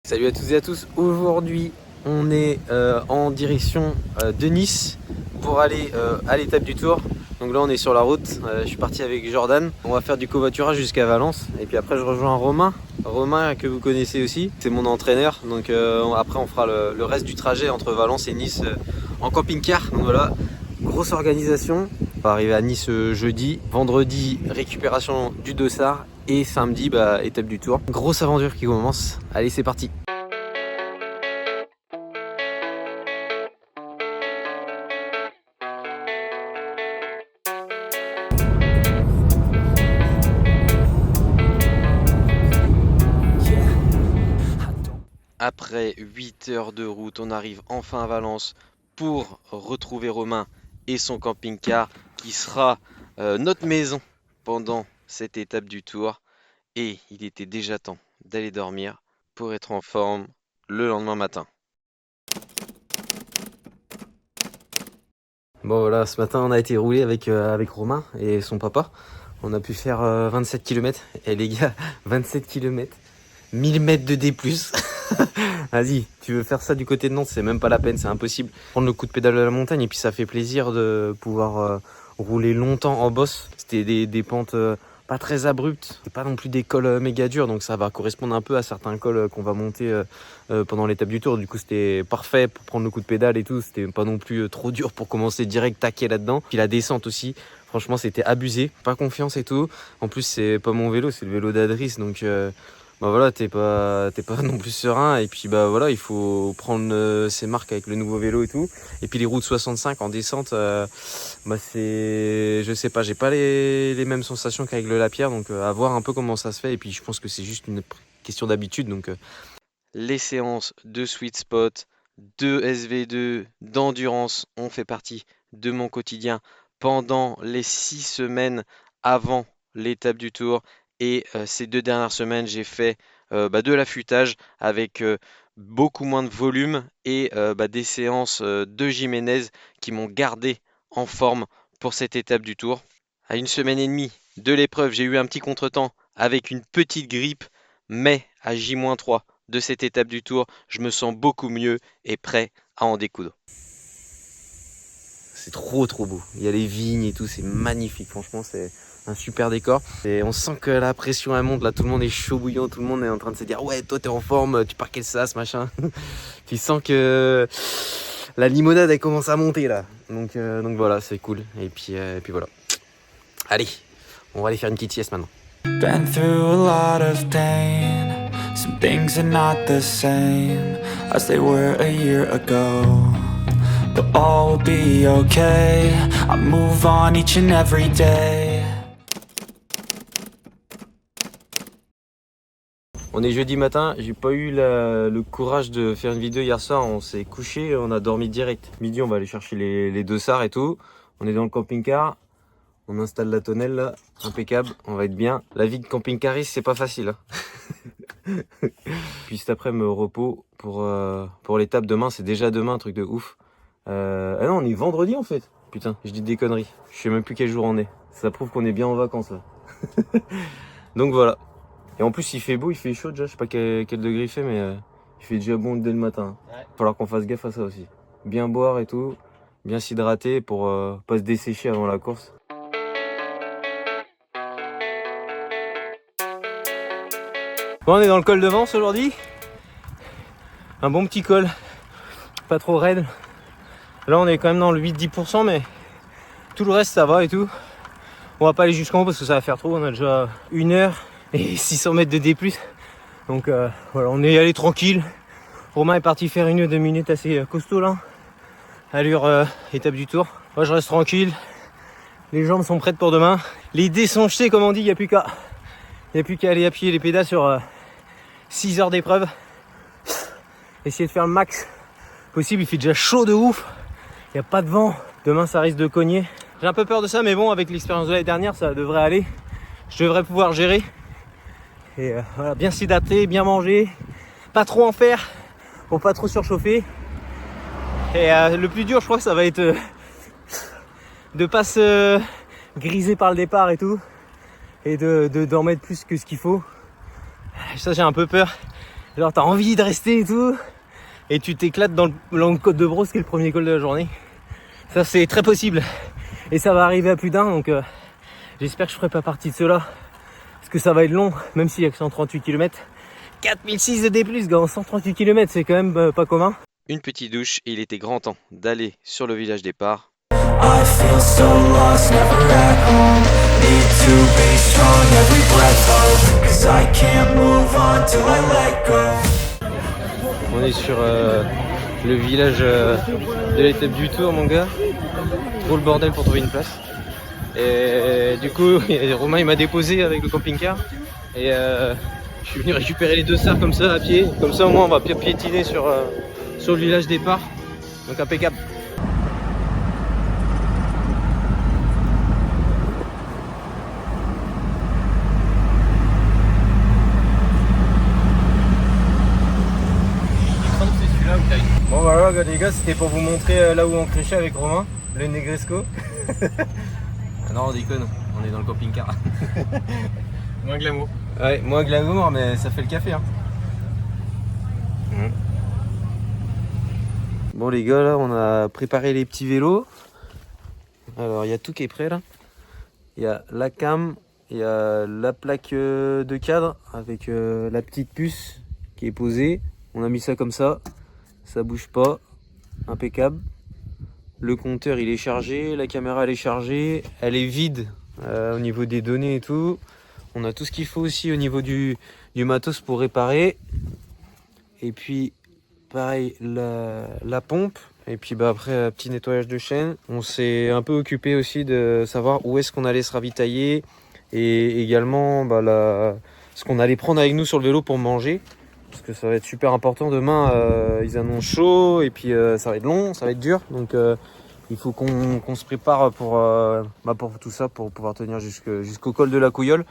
Salut à toutes et à tous, aujourd'hui on est en direction de Nice pour aller à l'étape du Tour. Donc là on est sur la route, je suis parti avec Jordan, on va faire du covoiturage jusqu'à Valence et puis après je rejoins Romain que vous connaissez aussi, c'est mon entraîneur. Donc après on fera le reste du trajet entre Valence et Nice en camping-car. Donc voilà, grosse organisation. On va arriver à Nice jeudi, vendredi récupération du dossard et samedi étape du Tour. Grosse aventure qui commence, allez c'est parti. Après 8 heures de route, on arrive enfin à Valence pour retrouver Romain et son camping-car qui sera notre maison pendant cette étape du Tour. Et il était déjà temps d'aller dormir pour être en forme le lendemain matin. Bon voilà, ce matin on a été roulé avec Romain et son papa. On a pu faire 27 km. Et les gars, 27 km, 1000 mètres de D+. Vas-y, tu veux faire ça du côté de Nantes, c'est même pas la peine, c'est impossible. Prendre le coup de pédale de la montagne et puis ça fait plaisir de pouvoir rouler longtemps en bosse. C'était des pentes pas très abruptes, c'est pas non plus des cols méga durs, donc ça va correspondre un peu à certains cols qu'on va monter pendant l'étape du Tour. Du coup c'était parfait pour prendre le coup de pédale et tout, c'était pas non plus trop dur pour commencer direct taquer là-dedans. Puis la descente aussi, franchement c'était abusé, pas confiance et tout. En plus c'est pas mon vélo, c'est le vélo d'Adris, donc bah voilà, t'es pas non plus serein. Et puis bah voilà, il faut prendre ses marques avec le nouveau vélo et tout. Et puis les routes 65 en descente, bah c'est, je sais pas, j'ai pas les mêmes sensations qu'avec le Lapierre, donc à voir un peu comment ça se fait. Et puis je pense que c'est juste une question d'habitude. Donc les séances de sweet spot, de SV2, d'endurance ont fait partie de mon quotidien pendant les 6 semaines avant l'étape du Tour. Et ces 2 dernières semaines, j'ai fait de l'affûtage avec beaucoup moins de volume et des séances de Jiménez qui m'ont gardé en forme pour cette étape du Tour. À 1 semaine et demie de l'épreuve, j'ai eu un petit contretemps avec une petite grippe, mais à J-3 de cette étape du Tour, je me sens beaucoup mieux et prêt à en découdre. C'est trop beau, il y a les vignes et tout, c'est magnifique, franchement c'est un super décor. Et on sent que la pression elle monte, là tout le monde est chaud bouillant, tout le monde est en train de se dire ouais toi t'es en forme, tu pars quel sas machin. Tu sens que la limonade elle commence à monter là, donc voilà c'est cool. Et puis voilà, allez on va aller faire une petite sieste maintenant. Been through a lot of pain. Some things are not the same as they were a year ago, but all will be okay. I move on each and every day. On est jeudi matin, j'ai pas eu le courage de faire une vidéo hier soir, on s'est couché, on a dormi direct. Midi on va aller chercher les dossards et tout. On est dans le camping-car, on installe la tonnelle là, impeccable, on va être bien. La vie de camping-cariste c'est pas facile. Puis cet après-midi repos pour l'étape demain, c'est déjà demain, un truc de ouf. Ah non on est vendredi en fait, putain je dis des conneries, je sais même plus quel jour on est. Ça prouve qu'on est bien en vacances là. Donc voilà. Et en plus il fait beau, il fait chaud déjà, je sais pas quel degré il fait, mais il fait déjà bon dès le matin. Ouais. Falloir qu'on fasse gaffe à ça aussi. Bien boire et tout, bien s'hydrater pour pas se dessécher avant la course. Bon, on est dans le col de Vence aujourd'hui. Un bon petit col, pas trop raide. Là on est quand même dans le 8-10%, mais tout le reste ça va et tout. On va pas aller jusqu'en haut parce que ça va faire trop, on a déjà 1 heure et 600 mètres de D+. Donc voilà, on est allé tranquille. Romain est parti faire 1 ou 2 minutes assez costaud là. Allure étape du Tour. Moi je reste tranquille. Les jambes sont prêtes pour demain. Les dés sont jetés comme on dit, il n'y a plus qu'à aller appuyer les pédales sur 6 heures d'épreuve. Essayer de faire le max possible, il fait déjà chaud de ouf. Il n'y a pas de vent. Demain ça risque de cogner. J'ai un peu peur de ça, mais bon, avec l'expérience de l'année dernière, ça devrait aller. Je devrais pouvoir gérer. Et voilà, bien s'hydrater, bien manger, pas trop en faire, pour pas trop surchauffer. Et le plus dur, je crois que ça va être de pas se griser par le départ et tout, et d'en mettre plus que ce qu'il faut. Ça, j'ai un peu peur. Genre t'as envie de rester et tout. Et tu t'éclates dans le col de Brosse qui est le premier col de la journée. Ça c'est très possible. Et ça va arriver à plus d'un, donc j'espère que je ferai pas partie de ceux-là. Parce que ça va être long, même s'il y a que 138 km. 4006 de D+, gars, en 138 km, c'est quand même pas commun. Une petite douche et il était grand temps d'aller sur le village départ. I feel so lost, never at home. Need to be strong, every breath hold. 'Cause I can't move on till I let go. On est sur le village de l'étape du Tour, mon gars. Trop le bordel pour trouver une place. Et du coup, Romain il m'a déposé avec le camping-car. Et je suis venu récupérer les deux sars comme ça à pied. Comme ça au moins on va piétiner sur le village départ. Donc impeccable. Bon voilà les gars, c'était pour vous montrer là où on crêchait avec Romain, le Negresco. Ah non on déconne, on est dans le camping-car. Moins glamour. Ouais, moins glamour mais ça fait le café hein. Bon les gars, là on a préparé les petits vélos. Alors il y a tout qui est prêt là. Il y a la cam, il y a la plaque de cadre avec la petite puce qui est posée. On a mis ça comme ça bouge pas, impeccable. Le compteur il est chargé, la caméra elle est chargée, elle est vide au niveau des données et tout. On a tout ce qu'il faut aussi au niveau du matos pour réparer. Et puis pareil la pompe. Et puis bah après petit nettoyage de chaîne. On s'est un peu occupé aussi de savoir où est-ce qu'on allait se ravitailler. Et également bah, ce qu'on allait prendre avec nous sur le vélo pour manger. Parce que ça va être super important. Demain ils annoncent chaud et puis ça va être long, ça va être dur. Donc il faut qu'on se prépare pour tout ça, pour pouvoir tenir jusqu'au col de la Couillole.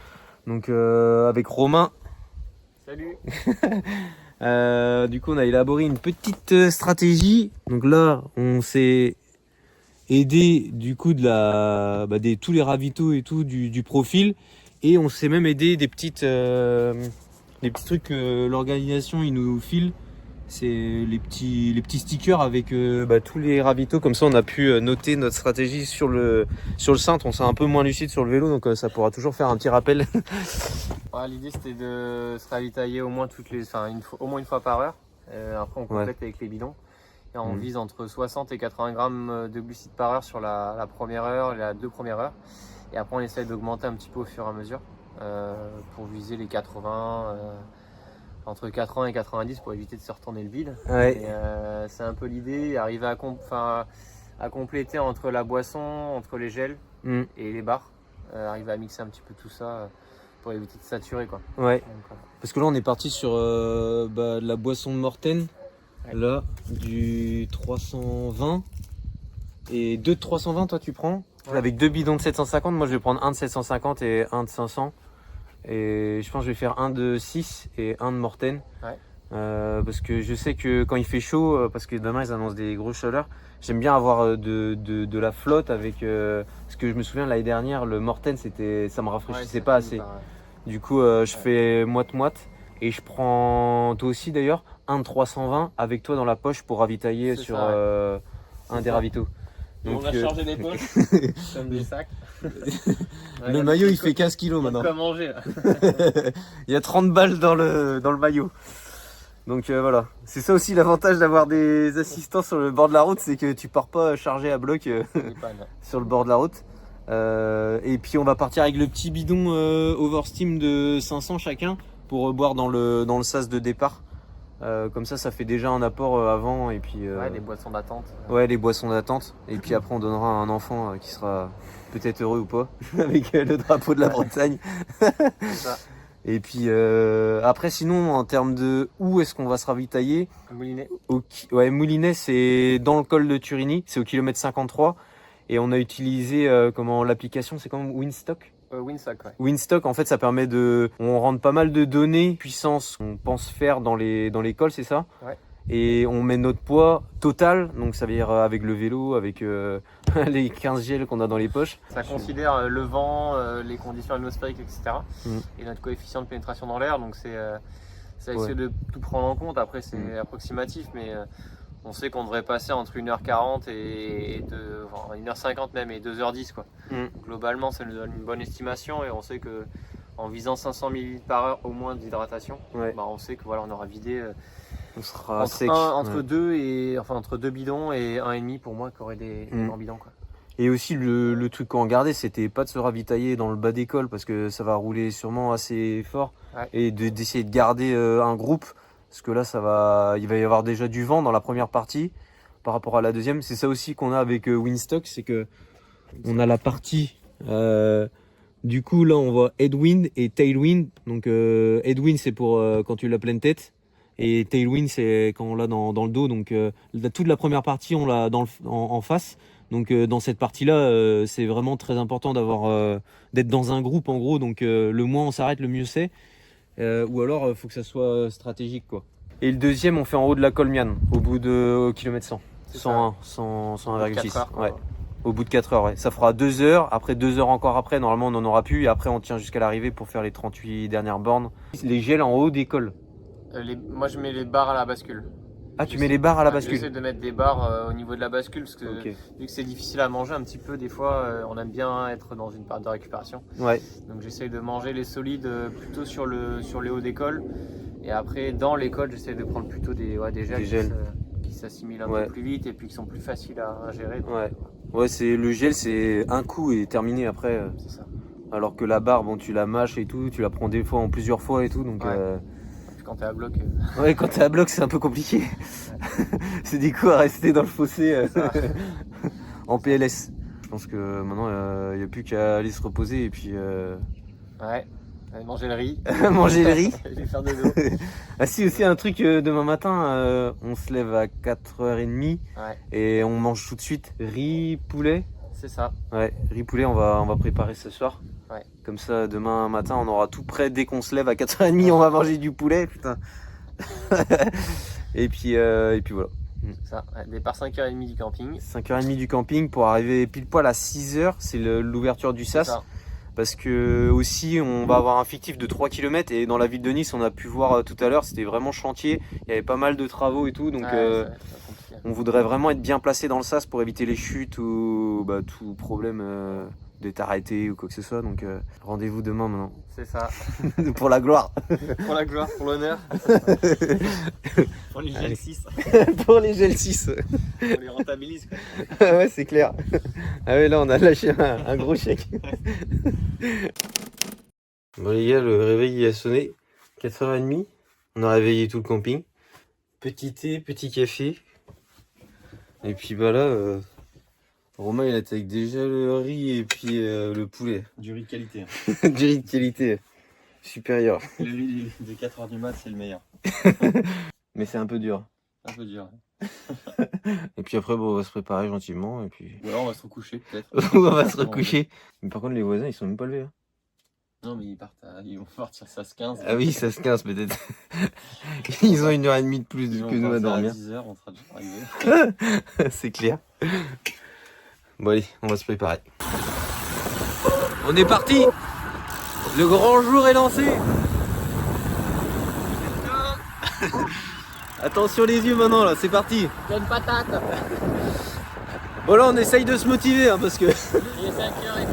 Donc avec Romain. Salut. Du coup on a élaboré une petite stratégie. Donc là on s'est aidé du coup de tous les ravitaux et tout du profil. Et on s'est même aidé des petits trucs que l'organisation il nous file. C'est les petits stickers avec tous les ravitaux. Comme ça on a pu noter notre stratégie sur le cintre. On s'est un peu moins lucide sur le vélo, donc ça pourra toujours faire un petit rappel. Ouais, l'idée c'était de se ravitailler au moins au moins une fois par heure. Après on complète avec les bidons. Et on vise entre 60 et 80 grammes de glucides par heure sur la première heure et la 2 premières heures. Et après on essaie d'augmenter un petit peu au fur et à mesure pour viser les 80, entre 80 et 90 pour éviter de se retourner le vide. Ouais. C'est un peu l'idée, arriver à compléter entre la boisson, entre les gels et les barres. Arriver à mixer un petit peu tout ça pour éviter de saturer quoi. Ouais. Donc, Parce que là on est parti sur de la boisson de Morten. Ouais. Là du 320 et 2 de 320 toi tu prends. Ouais. Avec 2 bidons de 750, moi je vais prendre un de 750 et un de 500. Et je pense que je vais faire un de 6 et un de Morten. Ouais. Parce que je sais que quand il fait chaud, parce que demain ils annoncent des grosses chaleurs, j'aime bien avoir de la flotte avec. Parce que je me souviens l'année dernière, le Morten ça me rafraîchissait pas assez. Du coup, je fais moite-moite. Et je prends, toi aussi d'ailleurs, un de 320 avec toi dans la poche pour ravitailler sur un des ravitaux. Donc, on a chargé des poches comme des sacs. Le maillot il fait 15 kilos maintenant. Quoi manger là. Il y a 30 balles dans le maillot. Donc voilà, c'est ça aussi l'avantage d'avoir des assistants sur le bord de la route, c'est que tu pars pas chargé à bloc sur le bord de la route. Et puis on va partir avec le petit bidon Oversteam de 500 chacun pour boire dans le sas de départ. Comme ça fait déjà un apport avant et puis les boissons d'attente. Ouais, les boissons d'attente. Et puis après on donnera à un enfant qui sera peut-être heureux ou pas avec le drapeau de la Bretagne. C'est ça. Et puis après sinon en termes de où est-ce qu'on va se ravitailler, Moulinet. Moulinet c'est dans le col de Turini, c'est au kilomètre 53 et on a utilisé l'application, c'est comme Winstock. Winstock, ouais. Winstock, en fait, ça permet on rentre pas mal de données, puissance qu'on pense faire dans les cols, c'est ça? Ouais. Et on met notre poids total, donc ça veut dire avec le vélo, avec les 15 gels qu'on a dans les poches. Ça considère le vent, les conditions atmosphériques, etc. Et notre coefficient de pénétration dans l'air, donc ça essaie de tout prendre en compte. Après, c'est approximatif, mais on sait qu'on devrait passer entre 1h40 et 1h50 même et 2h10 quoi. Globalement, ça nous donne une bonne estimation et on sait que en visant 500 ml par heure au moins d'hydratation, on sait que voilà, on aura vidé on sera entre, sec. entre deux bidons et 1,5 pour moi qui aurait des grands bidons quoi. Et aussi le truc qu'on regardait, c'était pas de se ravitailler dans le bas d'école parce que ça va rouler sûrement assez fort et d'essayer de garder un groupe parce que là il va y avoir déjà du vent dans la première partie par rapport à la deuxième. C'est ça aussi qu'on a avec Windstock, c'est que on a la partie du coup là on voit headwind et tailwind. Donc headwind c'est pour quand tu l'as pleine tête et tailwind c'est quand on l'a dans le dos. Donc toute la première partie on l'a en face. Donc dans cette partie-là, c'est vraiment très important d'être dans un groupe en gros. Donc le moins on s'arrête, le mieux c'est. Ou alors faut que ça soit stratégique quoi. Et le deuxième, on fait en haut de la Colmiane, au bout de kilomètre 100. 101,6. Ouais. Au bout de 4 heures, ouais. Ça fera 2 heures. Après 2 heures encore après, normalement on n'en aura plus. Et après on tient jusqu'à l'arrivée pour faire les 38 dernières bornes. Les gels en haut des cols. Moi je mets les barres à la bascule. Ah, tu mets les barres à la bascule? J'essaie de mettre des barres au niveau de la bascule parce que vu que c'est difficile à manger un petit peu, des fois on aime bien être dans une période de récupération. Ouais. Donc j'essaie de manger les solides plutôt sur les hauts des cols. Et après dans les cols, j'essaie de prendre plutôt des gels qui s'assimilent un peu plus vite et puis qui sont plus faciles à gérer. Donc, ouais, le gel c'est un coup et terminé après. C'est ça. Alors que la barre, bon, tu la mâches et tout, tu la prends des fois en plusieurs fois et tout. Donc, quand t'es à bloc. Ouais, quand t'es à bloc, c'est un peu compliqué. C'est des coups à rester dans le fossé en PLS. Je pense que maintenant, il n'y a plus qu'à aller se reposer et puis. Ouais, aller manger le riz. Manger le riz. Aller faire de dos. Ah, si, aussi un truc, demain matin, on se lève à 4h30 et on mange tout de suite riz, poulet. C'est ça. Ouais, riz, poulet, on va préparer ce soir. Ouais. Comme ça, demain matin, on aura tout prêt. Dès qu'on se lève à 4h30, on va manger du poulet, putain. et puis voilà. Ça, départ 5h30 du camping. 5h30 du camping pour arriver pile poil à 6h, c'est l'ouverture du SAS. Parce que aussi, on va avoir un fictif de 3 km et dans la ville de Nice, on a pu voir tout à l'heure, c'était vraiment chantier. Il y avait pas mal de travaux et tout, donc on voudrait vraiment être bien placé dans le SAS pour éviter les chutes ou tout problème d'être arrêté ou quoi que ce soit. Donc rendez-vous demain maintenant. C'est ça. Pour la gloire. Pour la gloire, pour l'honneur. Pour les gel 6. Pour les gel 6. On les rentabilise. Ouais, c'est clair. Ah ouais, là on a lâché un gros chèque. Bon les gars, le réveil il a sonné. 4h30. On a réveillé tout le camping. Petit thé, petit café. Et puis bah là, Romain il attaque déjà le riz et puis le poulet. Du riz de qualité. Du riz de qualité. Supérieur. Le riz de 4h du mat, c'est le meilleur. Mais c'est un peu dur. Un peu dur. Et puis après, bon, on va se préparer gentiment. Et puis... Ou alors on va se recoucher peut-être. On va se recoucher. Mais par contre, les voisins, ils sont même pas levés. Hein. Non, mais ils vont partir ça 15. Ah oui, ça se 15 peut-être. Ils ont 1h30 de plus que nous à dormir. À 10h, on sera déjà arrivé. C'est clair. Bon allez, on va se préparer. On est parti. Le grand jour est lancé. Attention les yeux maintenant là, c'est parti. Il y a une patate. Bon là on essaye de se motiver hein, parce que... Il est 5h30.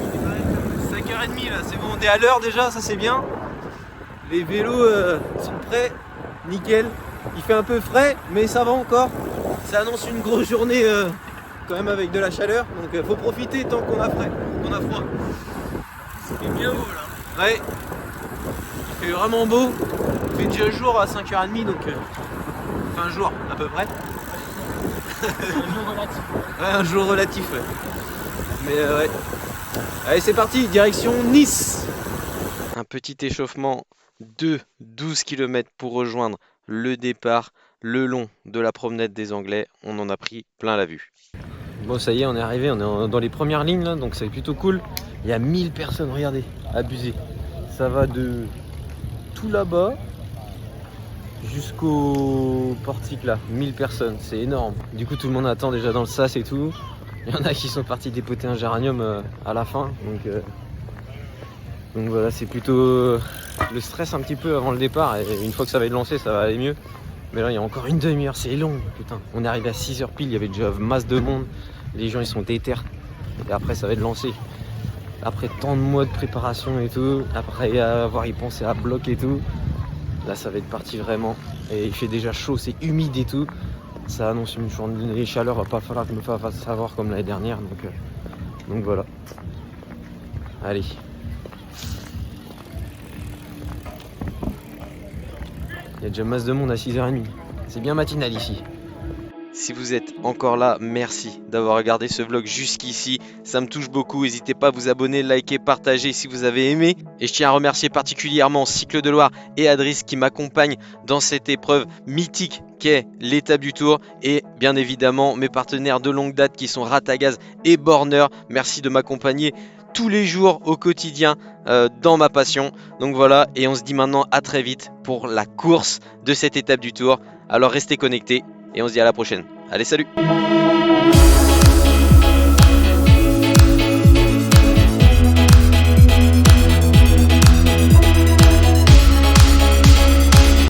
5h30 là, c'est bon, on est à l'heure déjà, ça c'est bien. Les vélos sont prêts, nickel. Il fait un peu frais, mais ça va encore. Ça annonce une grosse journée quand même avec de la chaleur, donc faut profiter tant qu'on a froid. C'est bien beau là. Ouais, il fait vraiment beau. Il fait déjà jour à 5h30, donc enfin un jour à peu près. Un jour relatif. Ouais, un jour relatif, ouais. Mais ouais. Allez, c'est parti, direction Nice. Un petit échauffement de 12 km pour rejoindre le départ le long de la promenade des Anglais. On en a pris plein la vue. Bon, ça y est, on est arrivé, on est dans les premières lignes là, donc c'est plutôt cool. Il y a 1000 personnes, regardez, abusé. Ça va de tout là-bas jusqu'au portique là, 1000 personnes, c'est énorme. Du coup, tout le monde attend déjà dans le sas et tout. Il y en a qui sont partis dépoter un géranium à la fin, donc voilà, c'est plutôt le stress un petit peu avant le départ. Et une fois que ça va être lancé, ça va aller mieux. Mais là, il y a encore une demi-heure, c'est long. Putain, on est arrivé à 6h pile, il y avait déjà masse de monde. Les gens, ils sont déter. Et après, ça va être lancé. Après tant de mois de préparation et tout, après avoir y pensé à bloc et tout, là, ça va être parti vraiment. Et il fait déjà chaud, c'est humide et tout. Ça annonce une journée de chaleur, va pas falloir que je me fasse savoir comme l'année dernière. Donc voilà. Allez. Il y a déjà masse de monde à 6h30. C'est bien matinal ici. Si vous êtes encore là, merci d'avoir regardé ce vlog jusqu'ici. Ça me touche beaucoup. N'hésitez pas à vous abonner, liker, partager si vous avez aimé. Et je tiens à remercier particulièrement Cycle de Loire et Adriss qui m'accompagnent dans cette épreuve mythique qu'est l'étape du Tour. Et bien évidemment mes partenaires de longue date qui sont Ratagaz et Borner. Merci de m'accompagner tous les jours au quotidien dans ma passion. Donc voilà, et on se dit maintenant à très vite pour la course de cette étape du Tour. Alors restez connectés et on se dit à la prochaine. Allez, salut!